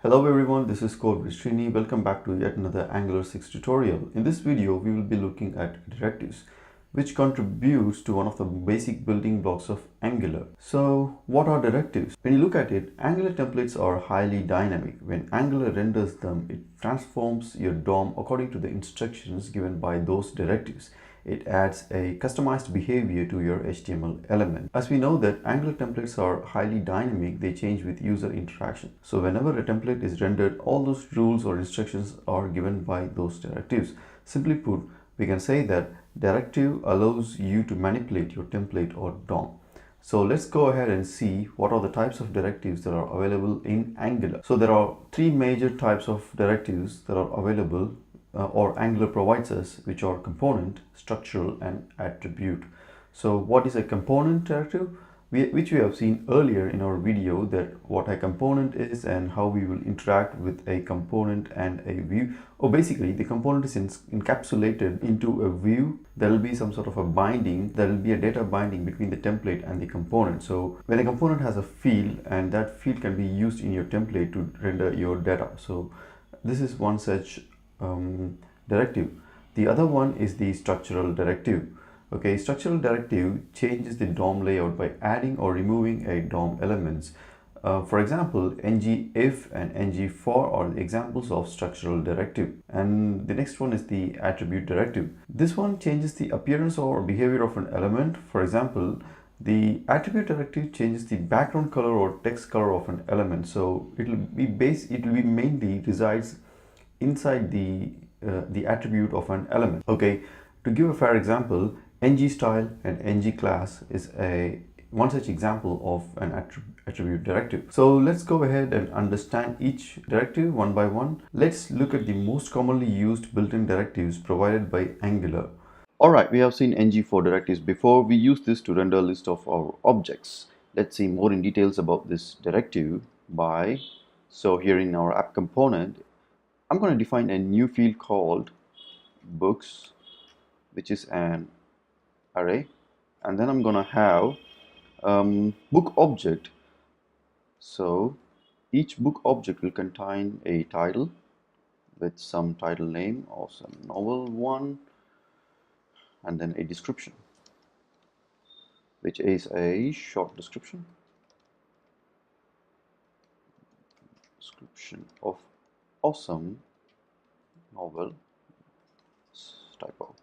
Hello everyone, this is CodeWithSrini. Welcome back to yet another Angular 6 tutorial. In this video, we will be looking at directives, which contributes to one of the basic building blocks of Angular. So, what are directives? When you look at it, Angular templates are highly dynamic. When Angular renders them, it transforms your DOM according to the instructions given by those directives. It adds a customized behavior to your HTML element. As we know that Angular templates are highly dynamic, they change with user interaction. So whenever a template is rendered, all those rules or instructions are given by those directives. Simply put, we can say that directive allows you to manipulate your template or DOM. So let's go ahead and see what are the types of directives that are available in Angular. So there are three major types of directives that are available or Angular provides us, which are component, structural, and attribute. So what is a component directive? Which we have seen earlier in our video, that what a component is and how we will interact with a component and a view. Or basically the component is encapsulated into a view. There will be some sort of a binding, there will be a data binding between the template and the component. So when a component has a field, and that field can be used in your template to render your data. So this is one such directive. The other one is the structural directive. Okay, structural directive changes the DOM layout by adding or removing a DOM elements. For example, ngIf and ngFor are the examples of structural directive. And the next one is the attribute directive. This one changes the appearance or behavior of an element. For example, the attribute directive changes the background color or text color of an element. So it will be mainly resides inside the attribute of an element. Okay, to give a fair example, ngStyle and ngClass is one such example of an attribute directive. So let's go ahead and understand each directive one by one. Let's look at the most commonly used built-in directives provided by Angular. Alright, we have seen ngFor directives before. We use this to render a list of our objects. Let's see more in details about this directive so here in our app component, I'm going to define a new field called books, which is an array, and then I'm going to have book object. So each book object will contain a title with some title name or some novel one, and then a description, which is a short description of awesome novel typo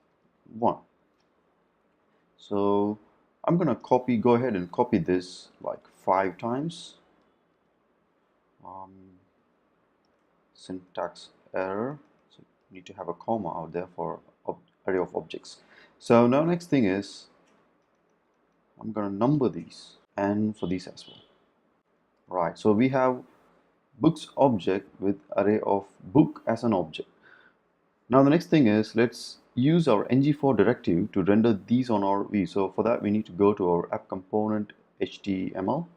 1. So I'm gonna go ahead and copy this like 5 times. Syntax error, so you need to have a comma out there for array of objects. So now next thing is I'm gonna number these, and for these as well. Right, so we have books object with array of book as an object. Now the next thing is, let's use our ngFor directive to render these on our view. So for that we need to go to our app component HTML.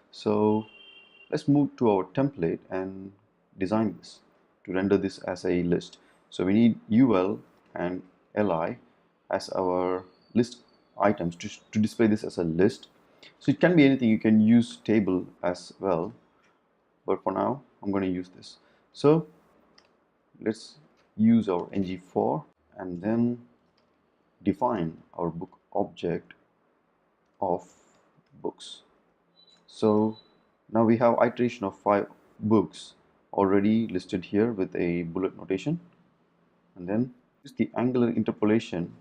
So let's move to our template and design this to render this as a list. So we need ul and li as our list items to display this as a list. So it can be anything, you can use table as well, but for now I'm going to use this. So let's use our ngFor and then define our book object of books. So now we have iteration of 5 books already listed here with a bullet notation, and then use the Angular interpolation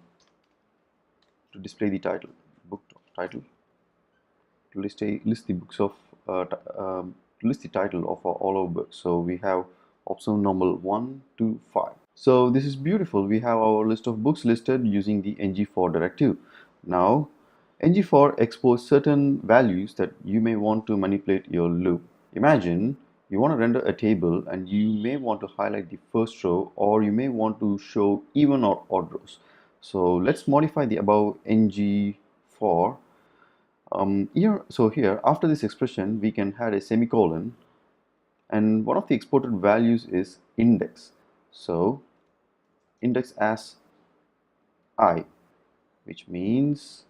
to display the title, book title, to list the books of list the title of all our books. So we have option number 1 to 5. So this is beautiful. We have our list of books listed using the ngFor directive. Now ngFor exposes certain values that you may want to manipulate your loop. Imagine you want to render a table and you may want to highlight the first row, or you may want to show even or odd rows. So let's modify the above ngFor. Here after this expression we can add a semicolon, and one of the exported values is index. So index as I, which means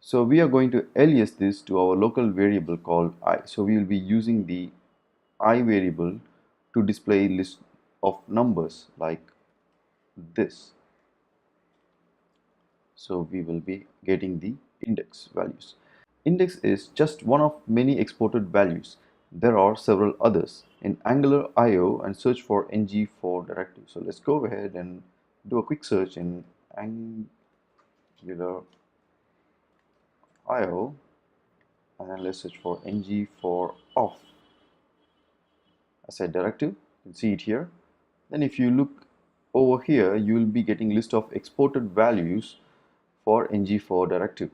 So we are going to alias this to our local variable called I. So we will be using the I variable to display list of numbers like this. So we will be getting the index values. Index is just one of many exported values. There are several others in Angular IO and search for ngFor directive. So let's go ahead and do a quick search in Angular IO and then let's search for ngFor off as a directive. You can see it here. Then if you look over here, you will be getting list of exported values for ngFor directive.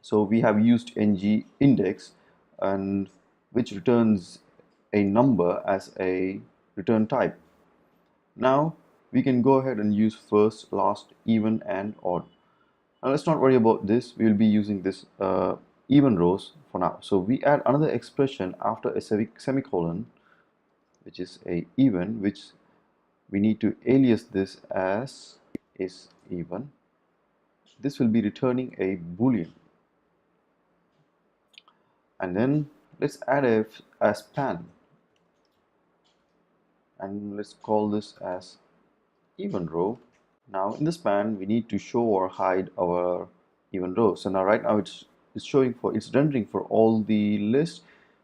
So we have used ng index and which returns a number as a return type. Now we can go ahead and use first, last, even, and odd. Now let's not worry about this. We will be using this even rows for now. So we add another expression after a semicolon, which is a even, which we need to alias this as is even. This will be returning a boolean. And then let's add a span and let's call this as even row. Now in the span we need to show or hide our even row. So now right now it's rendering for all the list,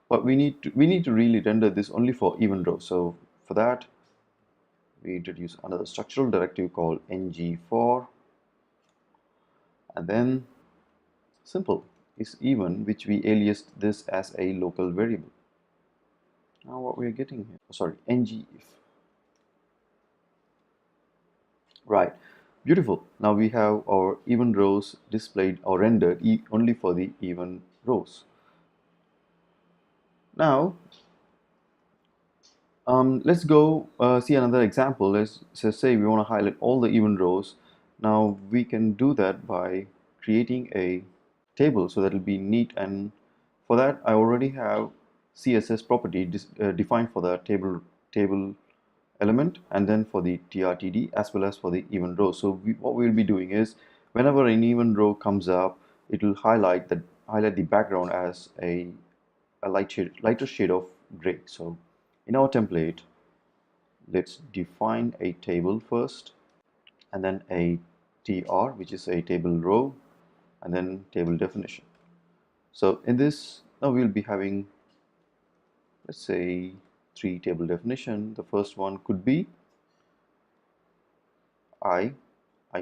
but we need to really render this only for even row. So for that we introduce another structural directive called ngFor, and then simple is even, which we aliased this as a local variable. Now what we are getting here, sorry, ngIf. Right, beautiful. Now we have our even rows displayed or rendered only for the even rows. Now let's go see another example. Let's say we want to highlight all the even rows. Now we can do that by creating a table, so that will be neat, and for that I already have CSS property defined for the table element, and then for the trtd as well as for the even row. So what we will be doing is whenever an even row comes up, it will highlight the background as a lighter shade of gray. So in our template, let's define a table first, and then a tr, which is a table row, and then table definition. So in this, now we'll be having, let's say, 3 table definition. The first one could be I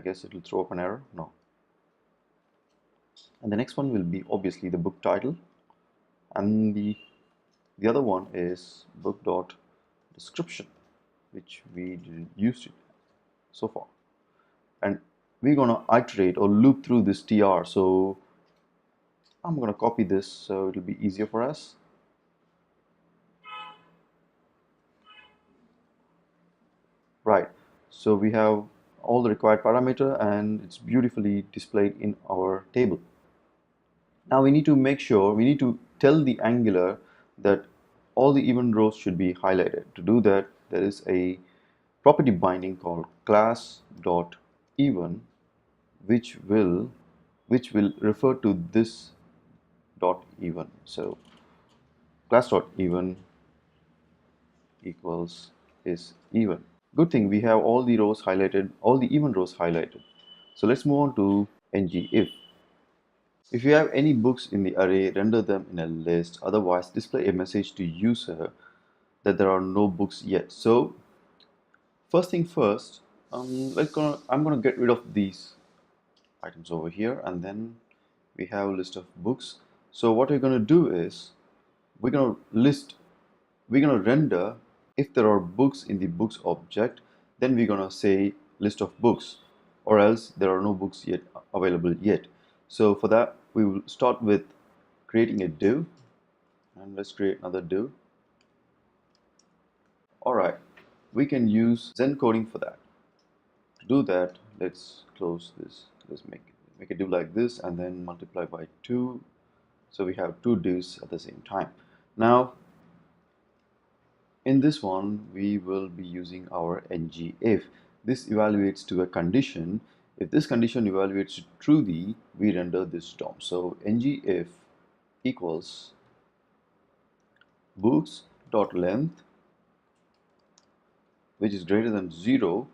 guess it will throw up an error. No. And the next one will be obviously the book title, and the other one is book dot description, which we didn't use it so far. And we're gonna iterate or loop through this tr. So I'm gonna copy this so it'll be easier for us. Right. So we have all the required parameter and it's beautifully displayed in our table. Now we need to tell the Angular that all the even rows should be highlighted. To do that, there is a property binding called class.even, which will refer to this dot even. So class.even equals is even. Good thing we have all the rows highlighted, all the even rows highlighted. So let's move on to ngIf. If you have any books in the array, render them in a list. Otherwise, display a message to user that there are no books yet. So first thing first, I'm gonna get rid of these items over here, and then we have a list of books. So what we're gonna do is we're gonna render if there are books in the books object, then we're gonna say list of books, or else there are no books yet available yet. So for that, we will start with creating a div, and let's create another div. All right, we can use Zen coding for that. To do that, let's close this. Let's make a div like this, and then multiply by 2. So we have 2 divs at the same time. Now in this one, we will be using our ngIf. This evaluates to a condition If this condition evaluates true, we render this DOM. So ngIf equals books.length, which is greater than 0,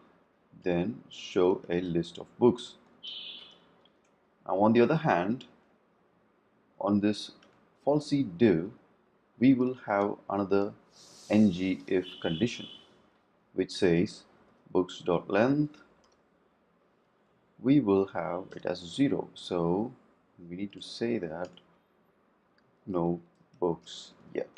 then show a list of books. Now on the other hand, on this falsy div, we will have another ngIf condition which says books.length, we will have it as 0. So we need to say that no books yet.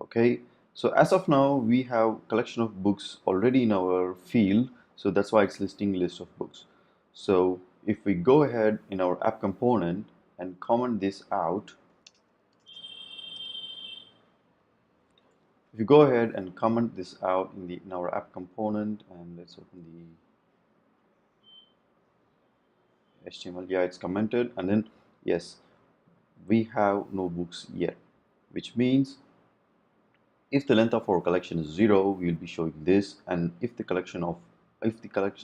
Okay, so as of now we have collection of books already in our field, so that's why it's listing list of books. So if we go ahead in our app component and comment this out, if you go ahead and comment this out in our app component, and let's open the HTML, yeah, it's commented, and then yes, we have no books yet, which means if the length of our collection is 0, we will be showing this, and if the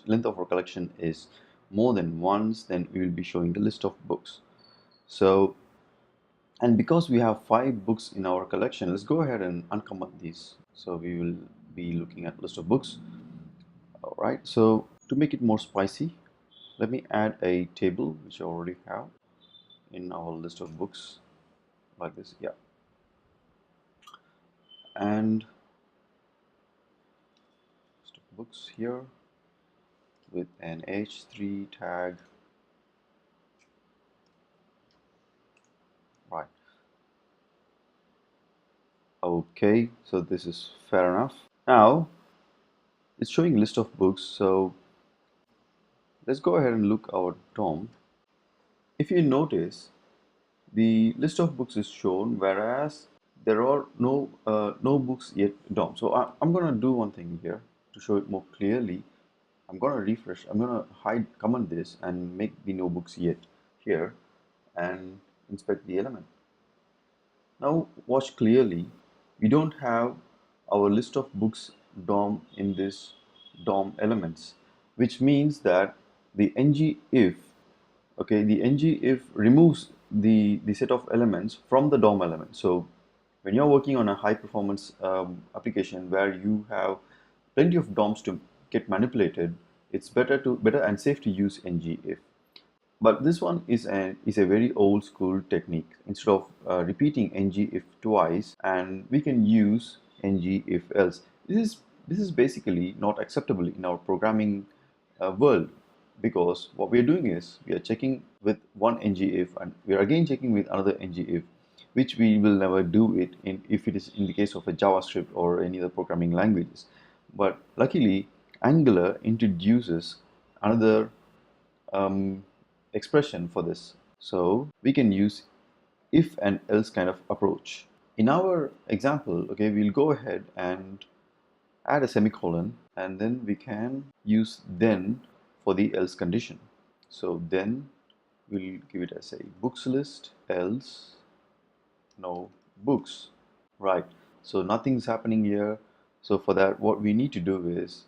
length of our collection is more than once, then we will be showing the list of books. So, and because we have 5 books in our collection, let's go ahead and uncomment these. So we will be looking at list of books. All right, so to make it more spicy, let me add a table which I already have in our list of books like this. Yeah, and list of books here with an h3 tag. Right. Okay, so this is fair enough. Now it's showing list of books, so let's go ahead and look our DOM. If you notice, the list of books is shown, whereas there are no books yet DOM. So I'm gonna do one thing here to show it more clearly. I'm gonna refresh. I'm gonna comment this and make the no books yet here and inspect the element. Now watch clearly, we don't have our list of books DOM in this DOM elements, which means that the ngIf, okay, the ngIf removes the set of elements from the DOM element. So when you're working on a high performance application where you have plenty of DOMs to get manipulated, it's better and safe to use ngIf. But this one is a very old school technique. Instead of repeating ngIf twice, and we can use ngIf else. This is basically not acceptable in our programming world, because what we are doing is we are checking with one ngIf and we are again checking with another ngIf, which we will never do it if it is in the case of a JavaScript or any other programming languages. But luckily, Angular introduces another expression for this. So we can use if and else kind of approach. In our example, okay, we'll go ahead and add a semicolon, and then we can use then for the else condition. So then we'll give it as a books list, else no books. Right, so nothing's happening here. So for that, what we need to do is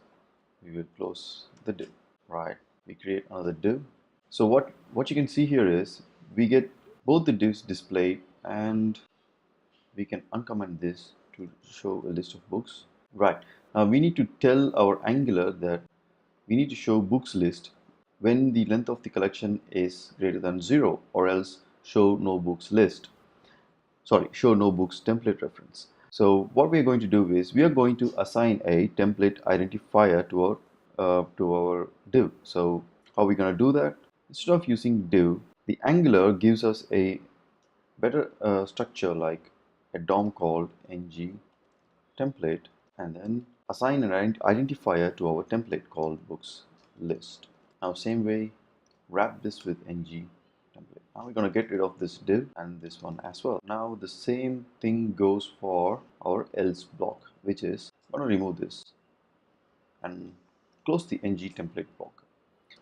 we will close the div. Right, we create another div. So what you can see here is we get both the divs displayed, and we can uncomment this to show a list of books. Right, now we need to tell our Angular that we need to show books list when the length of the collection is greater than 0, or else show no books list. Sorry, show no books template reference. So what we are going to do is we are going to assign a template identifier to our div. So how are we going to do that? Instead of using div, the Angular gives us a better structure like a DOM called ng template, and then assign an identifier to our template called books list. Now same way, wrap this with ng template. Now we're going to get rid of this div and this one as well. Now the same thing goes for our else block, which is I'm going to remove this and close the ng template block.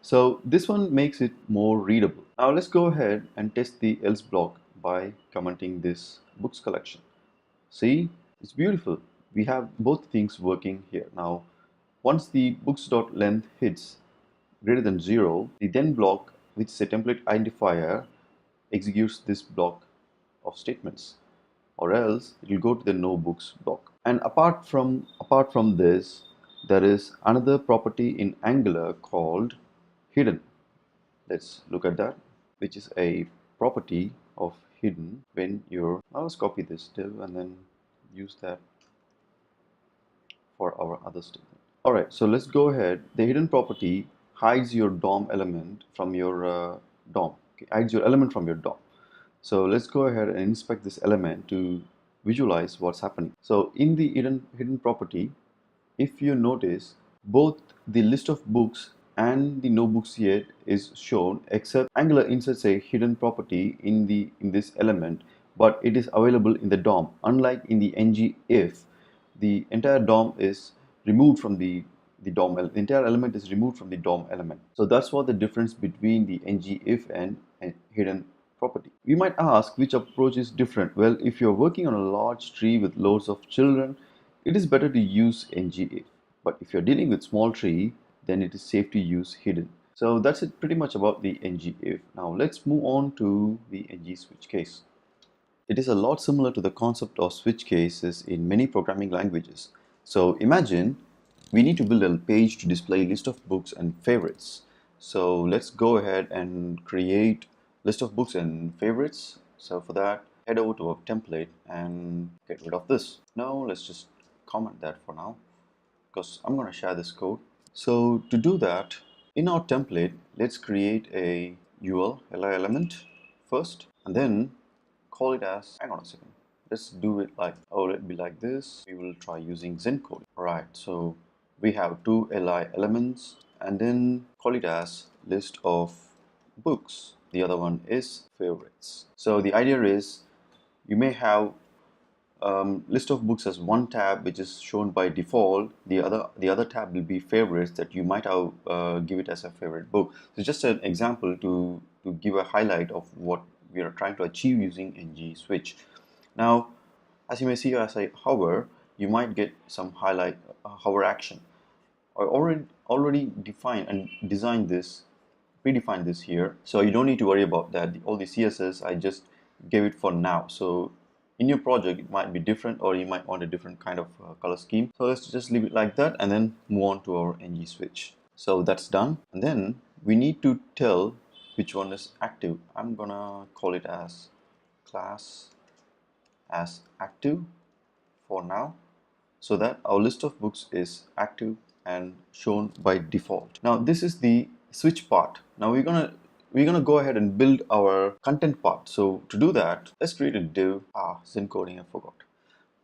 So this one makes it more readable. Now let's go ahead and test the else block by commenting this books collection. See, it's beautiful. We have both things working here. Now once the books.length hits greater than 0, the then block, which is a template identifier, executes this block of statements, or else it will go to the no books block. And apart from this, there is another property in Angular called hidden. Let's look at that, which is a property of hidden when you're, now let's copy this div and then use that for our other statement. Alright, so let's go ahead. The hidden property hides your DOM element from your DOM. Okay, hides your element from your DOM. So let's go ahead and inspect this element to visualize what's happening. So in the hidden property, if you notice, both the list of books and the no books yet is shown, except Angular inserts a hidden property in this element, but it is available in the DOM. Unlike in the ngIf, the entire DOM is removed from the DOM. The entire element is removed from the DOM element. So that's what the difference between the ngIf and hidden property. We might ask which approach is different. Well, if you're working on a large tree with loads of children, it is better to use ngIf. But if you're dealing with small tree, then it is safe to use hidden. So that's it pretty much about the ngIf. Now let's move on to the ngSwitchCase. It is a lot similar to the concept of switch cases in many programming languages. So imagine we need to build a page to display a list of books and favorites. So let's go ahead and create list of books and favorites. So for that, head over to our template and get rid of this. Now let's just comment that for now, because I'm going to share this code. So to do that, in our template, let's create a UL li element first, and then call it as, hang on a second, let's do it like, oh, let it be like this. We will try using Zen coding. Alright, so we have two li elements, and then call it as list of books. The other one is favorites. So the idea is you may have list of books as one tab which is shown by default. The other tab will be favorites that you might have give it as a favorite book. So just an example to give a highlight of what we are trying to achieve using ngSwitch. Now, as you may see, as I hover, you might get some highlight hover action. I already defined and designed this, predefined this here, so you don't need to worry about that. All the CSS I just gave it for now. So in your project it might be different, or you might want a different kind of color scheme. So let's just leave it like that and then move on to our ngSwitch. So that's done, and then we need to tell which one is active. I'm gonna call it as class as active for now, so that our list of books is active and shown by default. Now this is the switch part. Now we're gonna go ahead and build our content part. So to do that, let's create a div. Zen coding, I forgot.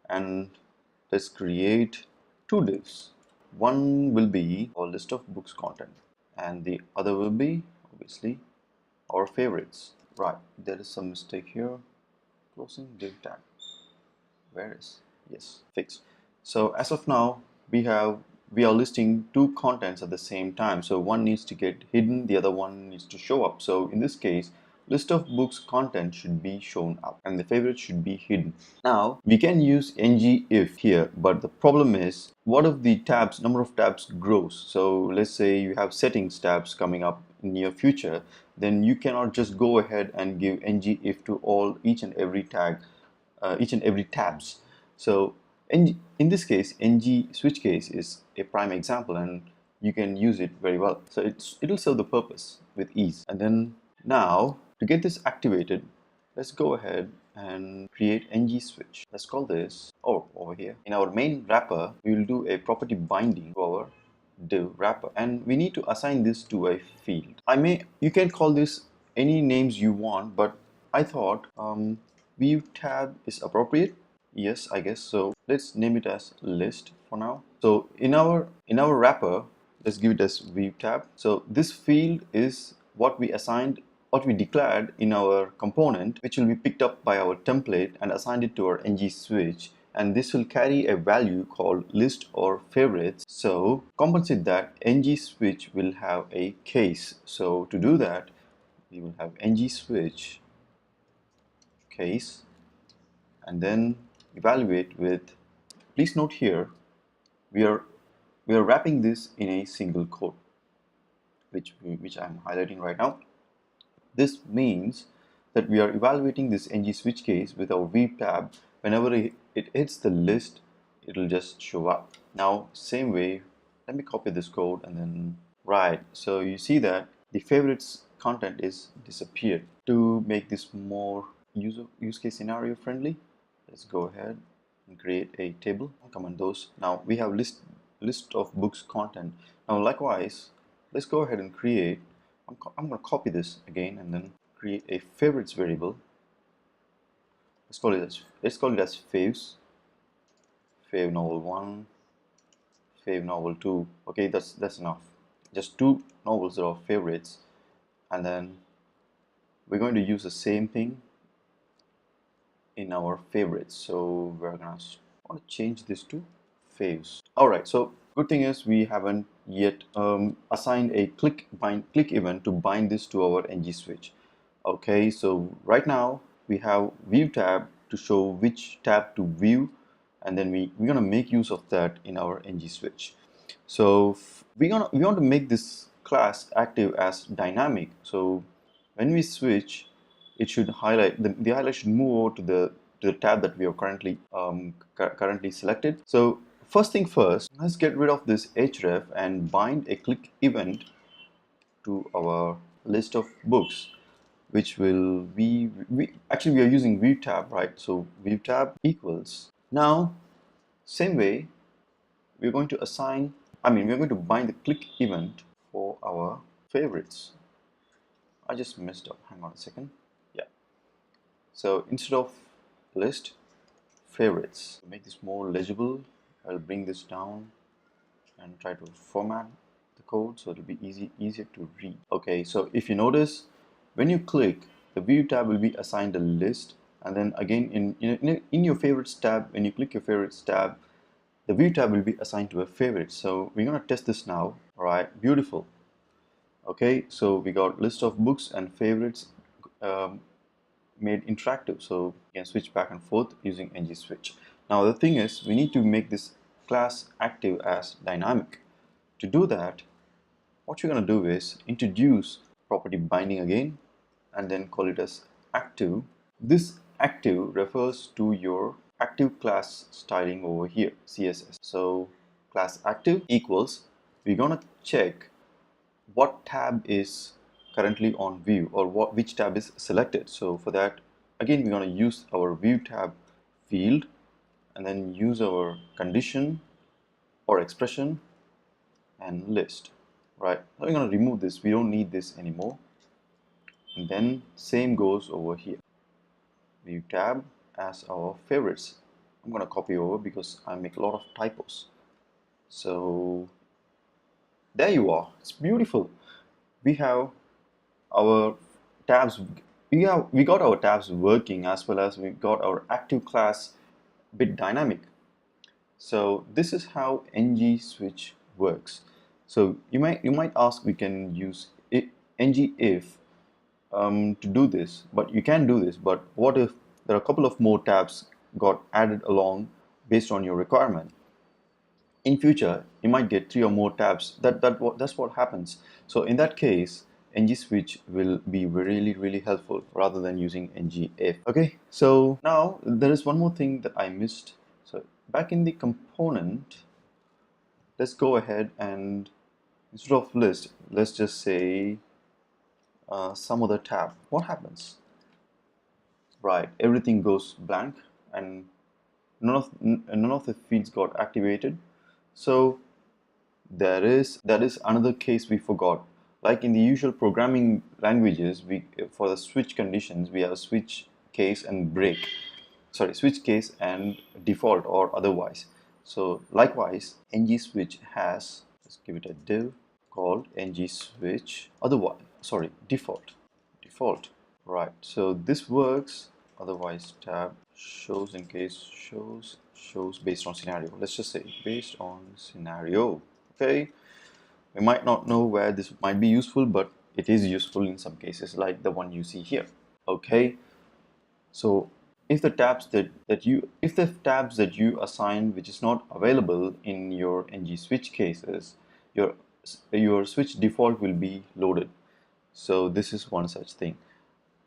And let's create two divs. One will be our list of books content, and the other will be obviously our favorites. Right, there is some mistake here. Closing div tag. Where is? Yes, fixed. So as of now, we are listing two contents at the same time. So one needs to get hidden, the other one needs to show up. So in this case, list of books content should be shown up and the favorite should be hidden. Now we can use ngIf here, but the problem is, what if the number of tabs grows? So let's say you have settings tabs coming up in near future, then you cannot just go ahead and give ngIf to each and every tabs. So in this case, ngSwitchCase is a prime example, and you can use it very well. So it'll serve the purpose with ease. And then now to get this activated, let's go ahead and create ngSwitch. Let's call this, over here in our main wrapper, we will do a property binding to our div wrapper, and we need to assign this to a field. You can call this any names you want, but I thought view tab is appropriate. Yes, I guess so. Let's name it as list for now. So in our wrapper, let's give it as view tab. So this field is what we declared in our component, which will be picked up by our template and assigned it to our ngSwitch, and this will carry a value called list or favorites. So compensate that, ngSwitch will have a case. So to do that, we will have ngSwitch case and then evaluate with, please note here, we are wrapping this in a single quote. which I'm highlighting right now. This means that we are evaluating this ngSwitchCase with our view tab. Whenever it hits the list, it will just show up. Now, same way, let me copy this code and then right. So you see that the favorites content is disappeared. To make this more use case scenario friendly, let's go ahead and create a table. Comment those. Now we have list of books content. Now likewise, let's go ahead and create. I'm going to copy this again and then create a favorites variable. Let's call it as faves. Fave novel 1, fave novel 2. Okay, that's enough. Just 2 novels that are favorites, and then we're going to use the same thing in our favorites. So we're gonna want to change this to faves. All right. So good thing is we haven't yet assigned a click event to bind this to our ngSwitch. Okay. So right now we have view tab to show which tab to view, and then we're gonna make use of that in our ngSwitch. So we want to make this class active as dynamic. So when we switch, it should highlight the highlight should move over to the tab that we have currently selected. So first thing first, let's get rid of this href and bind a click event to our list of books, which will be actually we are using view tab, right? So view tab equals. Now same way we're going to assign, we're going to bind the click event for our favorites. I just messed up, hang on a second. Yeah, so instead of list, favorites. To make this more legible, I'll bring this down and try to format the code so it'll be easier to read. Okay, so if you notice, when you click, the view tab will be assigned a list, and then again in your favorites tab, when you click your favorites tab, the view tab will be assigned to a favorite. So we're going to test this now. All right, beautiful. Okay, so we got list of books and favorites made interactive, so you can switch back and forth using ngSwitch. Now the thing is, we need to make this class active as dynamic. To do that, what you're going to do is introduce property binding again and then call it as active. This active refers to your active class styling over here, CSS. So class active equals, we're going to check what tab is currently on view, or which tab is selected. So for that, again, we're going to use our view tab field and then use our condition or expression and list. Right, now we're going to remove this. We don't need this anymore. And then same goes over here. View tab as our favorites. I'm going to copy over because I make a lot of typos. So there you are. It's beautiful. We have our tabs. We got our tabs working, as well as we got our active class bit dynamic. So this is how ngSwitch works. So you might ask, we can use ngIf to do this, but you can do this. But what if there are a couple of more tabs got added along based on your requirement? In future, you might get 3 or more tabs. That's what happens. So in that case, ngSwitch will be really helpful rather than using ngIf. Okay, so now there is one more thing that I missed. So back in the component, let's go ahead and instead of list, let's just say some other tab. What happens? Right, everything goes blank and none of the fields got activated. So that is another case we forgot. Like in the usual programming languages, for the switch conditions, we have switch case and break. Sorry, switch case and default or otherwise. So likewise, ngSwitch has, let's give it a div called ngSwitch otherwise. Sorry, default. Right. So this works. Otherwise tab shows in case shows based on scenario. Let's just say based on scenario. Okay. We might not know where this might be useful, but it is useful in some cases, like the one you see here. Okay. So if the tabs that you assign which is not available in your ngSwitch cases, your your switch default will be loaded. So this is one such thing,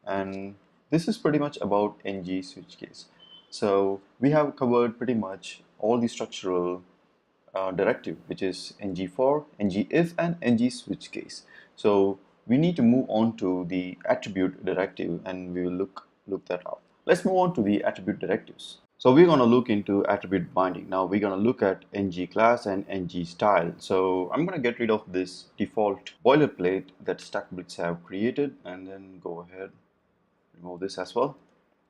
and this is pretty much about ngSwitchCase. So we have covered pretty much all the structural directive, which is ngFor, ngIf, and ngSwitchCase. So we need to move on to the attribute directive, and we will look that up. Let's move on to the attribute directives. So we're going to look into attribute binding. Now we're going to look at ngClass and ngStyle. So I'm going to get rid of this default boilerplate that StackBlitz have created, and then go ahead, remove this as well.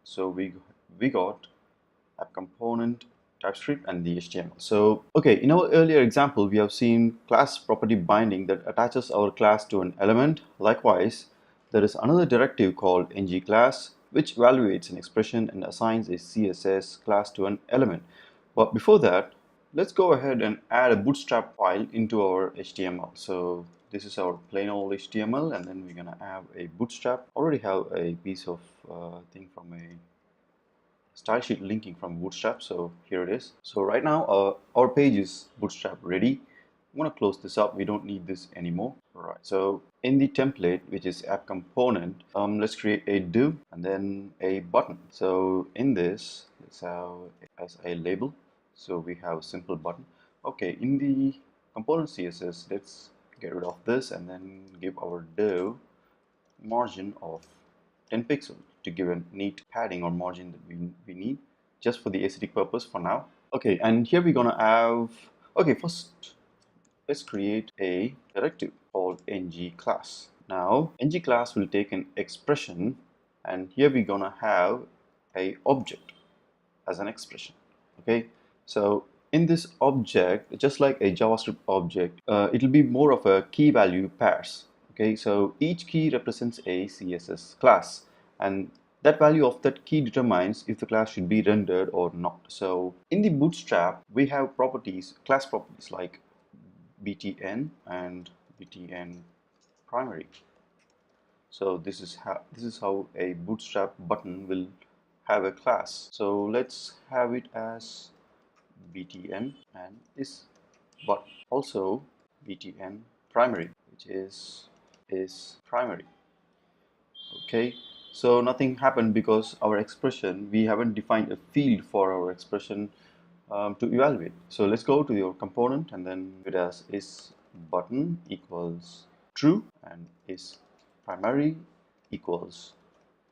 So we got app component, TypeScript, and the HTML. So, okay, in our earlier example, we have seen class property binding that attaches our class to an element. Likewise, there is another directive called ngClass, which evaluates an expression and assigns a CSS class to an element. But before that, let's go ahead and add a bootstrap file into our HTML. So this is our plain old HTML, and then we're gonna have a bootstrap. Already have a piece of thing from a style sheet linking from Bootstrap, so here it is. So right now our page is Bootstrap ready. I'm going to close this up. We don't need this anymore. All right, so in the template, which is app component, let's create a div and then a button. So in this, let's have as a label. So we have a simple button. Okay, in the component CSS, let's get rid of this and then give our div margin of 10 pixels to give a neat padding or margin that we need just for the aesthetic purpose for now. Okay, and here we're gonna have, okay, first let's create a directive called ngClass. Now ngClass will take an expression, and here we're gonna have a object as an expression. Okay, so in this object, just like a JavaScript object, it will be more of a key value pairs. Okay, so each key represents a CSS class, and that value of that key determines if the class should be rendered or not. So in the Bootstrap, we have properties, class properties like btn and btn primary. So this is how a Bootstrap button will have a class. So let's have it as btn and is but also btn primary, which is primary. Okay, so nothing happened because our expression, we haven't defined a field for our expression to evaluate. So let's go to your component and then it as is button equals true and is primary equals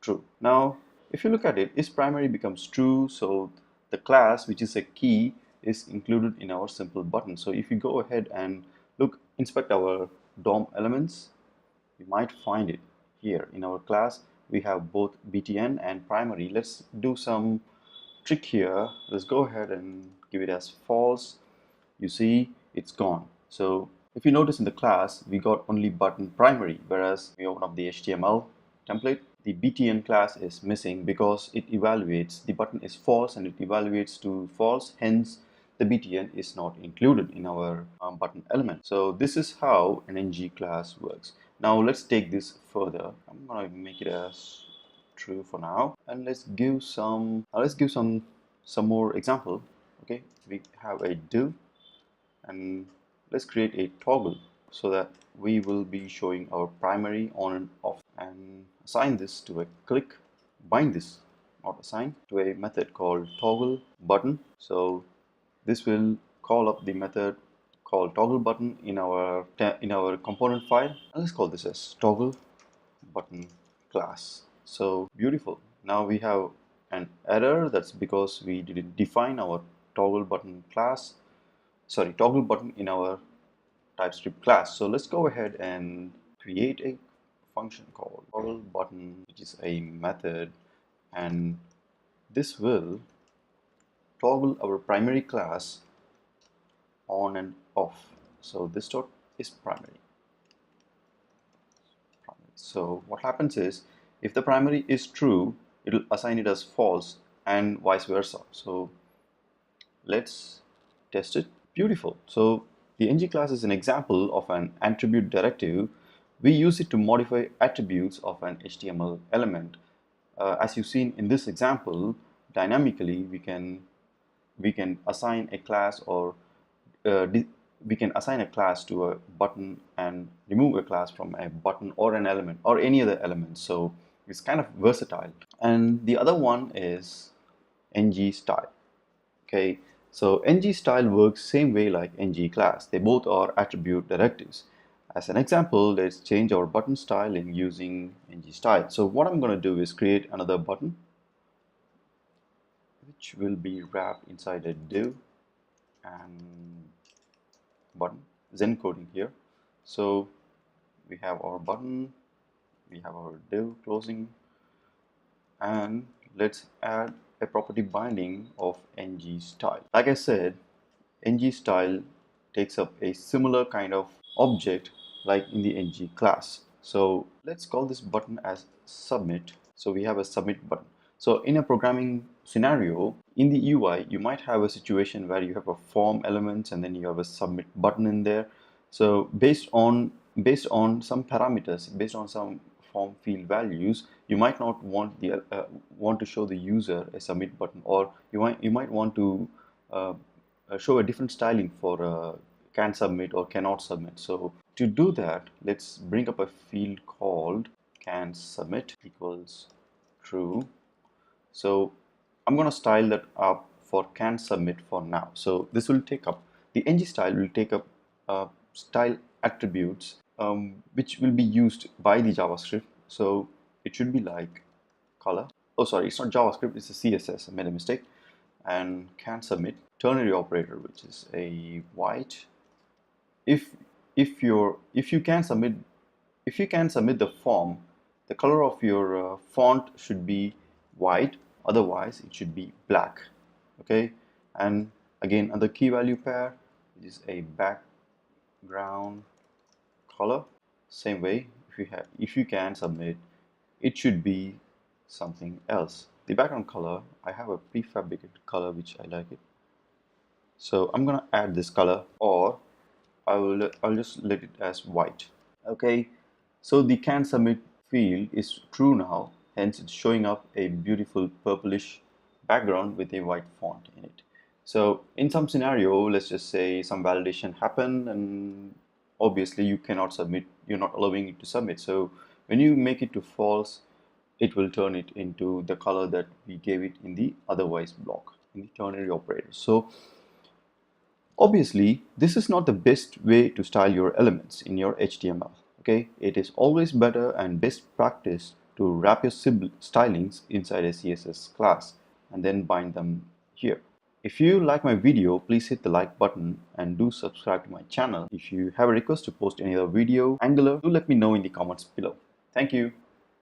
true. Now if you look at it, is primary becomes true, so the class, which is a key, is included in our simple button. So if you go ahead and inspect our DOM elements, you might find it here in our class. We have both btn and primary. Let's do some trick here. Let's go ahead and give it as false. You see it's gone. So if you notice in the class, we got only button primary, whereas we open up the HTML template, the btn class is missing because it evaluates, the button is false and it evaluates to false, hence the btn is not included in our button element. So this is how an ng class works. Now let's take this further. I'm gonna make it as true for now, and let's give some more example. Okay, we have a div, and let's create a toggle so that we will be showing our primary on and off, and assign this to a click, bind this, not assign, to a method called toggle button. So this will call up the method called toggle button in our component file, and let's call this as toggle button class. So beautiful. Now we have an error. That's because we didn't define our toggle button class, sorry, toggle button in our TypeScript class. So let's go ahead and create a function called toggle button, which is a method, and this will toggle our primary class on and off. So this dot is primary. So what happens is, if the primary is true, it will assign it as false, and vice versa. So let's test it. Beautiful. So the ngClass is an example of an attribute directive. We use it to modify attributes of an HTML element. As you've seen in this example, dynamically we can assign a class or we can assign a class to a button and remove a class from a button or an element or any other element. So it's kind of versatile. And the other one is ngStyle. Okay, so ngStyle works same way like ngClass. They both are attribute directives. As an example, let's change our button styling using ngStyle. So what I'm going to do is create another button which will be wrapped inside a div and button Zen coding here. So we have our button, we have our div closing, and let's add a property binding of ngStyle. Like I said, ngStyle takes up a similar kind of object like in the ngClass. So let's call this button as submit. So we have a submit button. So in a programming scenario, in the UI, you might have a situation where you have a form element and then you have a submit button in there. So based on some parameters, based on some form field values, you might not want the want to show the user a submit button, or you might want to show a different styling for can submit or cannot submit. So to do that, let's bring up a field called can submit equals true. So I'm going to style that up for can submit for now. So this will take up, the ngStyle will take up style attributes which will be used by the JavaScript. So it should be like color. Oh, sorry, it's not JavaScript, it's a CSS. I made a mistake. And can submit ternary operator, which is a white. If you can submit the form, the color of your font should be white, otherwise it should be black. Okay, and again another key value pair, which is a background color. Same way, if you can submit, it should be something else. The background color, I have a prefabricated color which I like it. So I'm gonna add this color, or I'll just let it as white. Okay, so the can submit field is true now, hence it's showing up a beautiful purplish background with a white font in it. So in some scenario, let's just say some validation happened and obviously you cannot submit, you're not allowing it to submit. So when you make it to false, it will turn it into the color that we gave it in the otherwise block, in the ternary operator. So obviously, this is not the best way to style your elements in your HTML. Okay, it is always better and best practice to wrap your stylings inside a CSS class and then bind them here. If you like my video, please hit the like button and do subscribe to my channel. If you have a request to post any other video, Angular, do let me know in the comments below. Thank you.